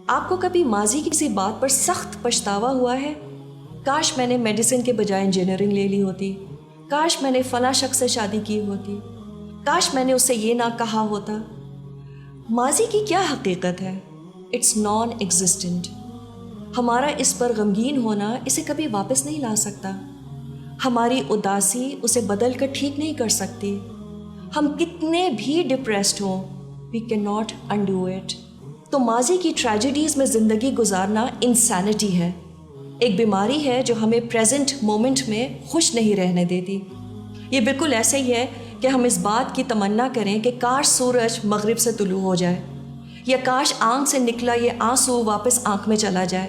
آپ کو کبھی ماضی کی کسی بات پر سخت پچھتاوا ہوا ہے؟ کاش میں نے میڈیسن کے بجائے انجینئرنگ لے لی ہوتی، کاش میں نے فلاں شخص سے شادی کی ہوتی، کاش میں نے اس سے یہ نہ کہا ہوتا۔ ماضی کی کیا حقیقت ہے؟ It's non existent. ہمارا اس پر غمگین ہونا اسے کبھی واپس نہیں لا سکتا، ہماری اداسی اسے بدل کر ٹھیک نہیں کر سکتی۔ ہم کتنے بھی ڈپریسڈ ہوں، we can not undo it. تو ماضی کی ٹریجڈیز میں زندگی گزارنا انسینٹی ہے، ایک بیماری ہے جو ہمیں پریزنٹ مومنٹ میں خوش نہیں رہنے دیتی۔ یہ بالکل ایسے ہی ہے کہ ہم اس بات کی تمنا کریں کہ کاش سورج مغرب سے طلوع ہو جائے، یا کاش آنکھ سے نکلا یہ آنسو واپس آنکھ میں چلا جائے۔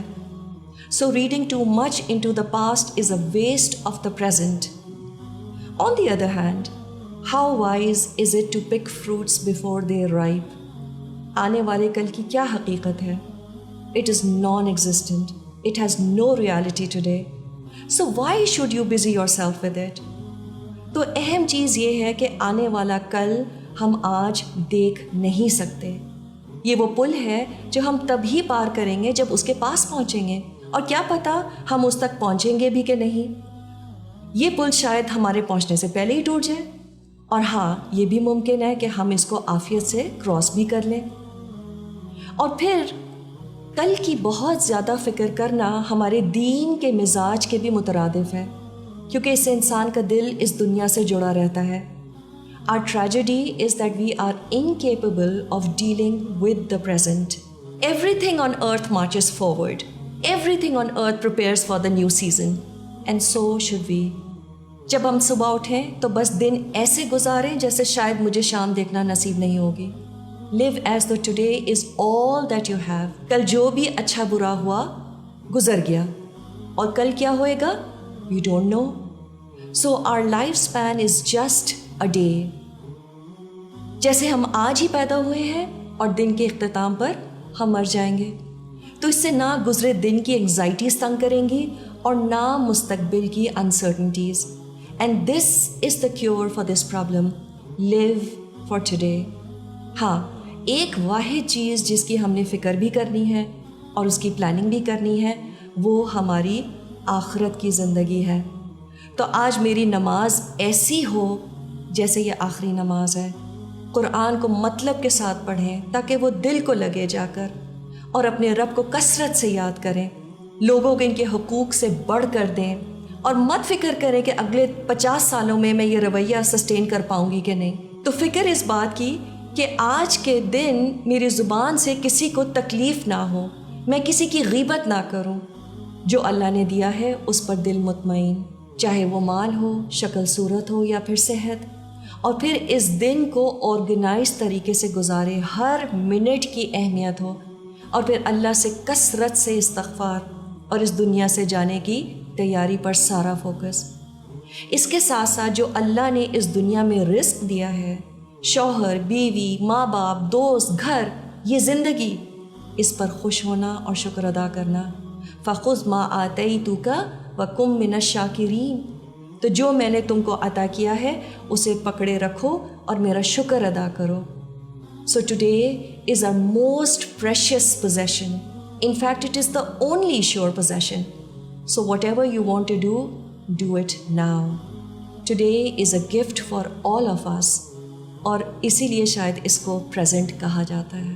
So reading too much into the past is a waste of the present. On the other hand, how wise is it to pick fruits before they ripe? آنے والے کل کی کیا حقیقت ہے؟ It is non existent, it has no reality today, so why should you busy your self with it? تو اہم چیز یہ ہے کہ آنے والا کل ہم آج دیکھ نہیں سکتے۔ یہ وہ پل ہے جو ہم تبھی پار کریں گے جب اس کے پاس پہنچیں گے، اور کیا پتہ ہم اس تک پہنچیں گے بھی کہ نہیں۔ یہ پل شاید ہمارے پہنچنے سے پہلے ہی ٹوٹ جائے، اور ہاں یہ بھی ممکن ہے کہ ہم اس کو عافیت سے کراس بھی کر لیں۔ اور پھر کل کی بہت زیادہ فکر کرنا ہمارے دین کے مزاج کے بھی مترادف ہے، کیونکہ اس سے انسان کا دل اس دنیا سے جڑا رہتا ہے۔ Our tragedy is that we are incapable of dealing with the present. Everything on earth marches forward. Everything on earth prepares for the new season. And so should we. جب ہم صبح اٹھیں تو بس دن ایسے گزاریں جیسے شاید مجھے شام دیکھنا نصیب نہیں ہوگی۔ Live as though today is all that you have. کل جو بھی اچھا برا ہوا گزر گیا، اور کل کیا ہوئے گا we don't know. So our lifespan is just a day. جیسے ہم آج ہی پیدا ہوئے ہیں اور دن کے اختتام پر ہم مر جائیں گے، تو اس سے نہ گزرے دن کی انگزائٹیز تنگ کریں گی اور نہ مستقبل کی uncertainties. And this is the cure for this problem, live for today. ہاں، ایک واحد چیز جس کی ہم نے فکر بھی کرنی ہے اور اس کی پلاننگ بھی کرنی ہے، وہ ہماری آخرت کی زندگی ہے۔ تو آج میری نماز ایسی ہو جیسے یہ آخری نماز ہے۔ قرآن کو مطلب کے ساتھ پڑھیں تاکہ وہ دل کو لگے جا کر، اور اپنے رب کو کثرت سے یاد کریں، لوگوں کو ان کے حقوق سے بڑھ کر دیں، اور مت فکر کریں کہ اگلے 50 سالوں میں یہ رویہ سسٹین کر پاؤں گی کہ نہیں۔ تو فکر اس بات کی کہ آج کے دن میری زبان سے کسی کو تکلیف نہ ہو، میں کسی کی غیبت نہ کروں، جو اللہ نے دیا ہے اس پر دل مطمئن، چاہے وہ مال ہو، شکل صورت ہو یا پھر صحت، اور پھر اس دن کو آرگنائز طریقے سے گزارے، ہر منٹ کی اہمیت ہو، اور پھر اللہ سے کثرت سے استغفار اور اس دنیا سے جانے کی تیاری پر سارا فوکس۔ اس کے ساتھ ساتھ جو اللہ نے اس دنیا میں رزق دیا ہے، شوہر، بیوی، ماں باپ، دوست، گھر، یہ زندگی، اس پر خوش ہونا اور شکر ادا کرنا۔ فَخُذْ مَا آتَيْتُكَ وَكُن مِّنَ الشَّاكِرِينَ۔ تو جو میں نے تم کو عطا کیا ہے اسے پکڑے رکھو اور میرا شکر ادا کرو۔ So today is our most precious possession. In fact, it is the only sure possession. So whatever you want to do it now. Today is a gift for all of us. اور اسی لیے شاید اس کو present کہا جاتا ہے۔